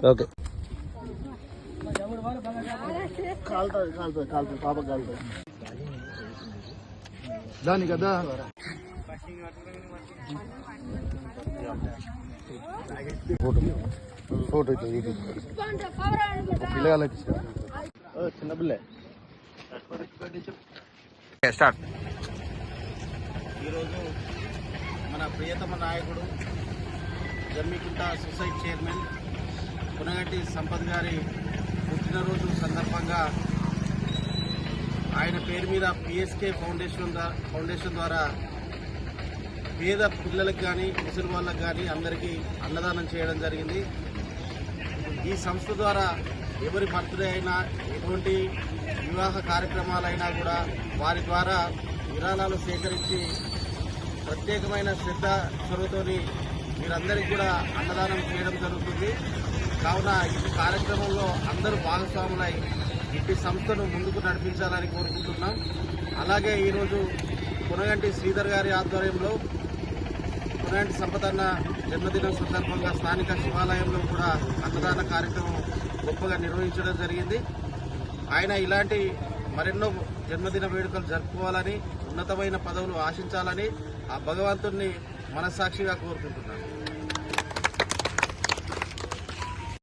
Okay కాలుతుంది పాప కాలుతుంది దాని కదా ఫోటో పిల్లగాళ్ళకి చిన్న పిల్ల స్టార్ట్. ఈరోజు మన ప్రియతమ నాయకుడు జమ్మికుంట సొసైటీ చైర్మన్ పునగంటి సంపత్ గారి పుట్టినరోజు సందర్భంగా ఆయన పేరు మీద పిఎస్కే ఫౌండేషన్ ద్వారా పేద పిల్లలకు కానీ ముసలి వాళ్ళకు కానీ అందరికీ అన్నదానం చేయడం జరిగింది. ఈ సంస్థ ద్వారా ఎవరి బర్త్డే అయినా ఎటువంటి వివాహ కార్యక్రమాలైనా కూడా వారి ద్వారా విరాళాలు సేకరించి ప్రత్యేకమైన శ్రద్ధ చొరవతోని మీరందరికీ కూడా అన్నదానం చేయడం జరుగుతుంది. కావున ఈ కార్యక్రమంలో అందరూ భాగస్వాములై ఇట్టి సంస్థను ముందుకు నడిపించాలని కోరుకుంటున్నాం. అలాగే ఈరోజు పునగంటి శ్రీధర్ గారి ఆధ్వర్యంలో పునగంటి సంపదన్న జన్మదినం సందర్భంగా స్థానిక శివాలయంలో కూడా అన్నదాన కార్యక్రమం గొప్పగా నిర్వహించడం జరిగింది. ఆయన ఇలాంటి మరెన్నో జన్మదిన వేడుకలు జరుపుకోవాలని, ఉన్నతమైన పదవులు ఆశించాలని ఆ భగవంతుణ్ణి మనస్సాక్షిగా కోరుకుంటున్నాను.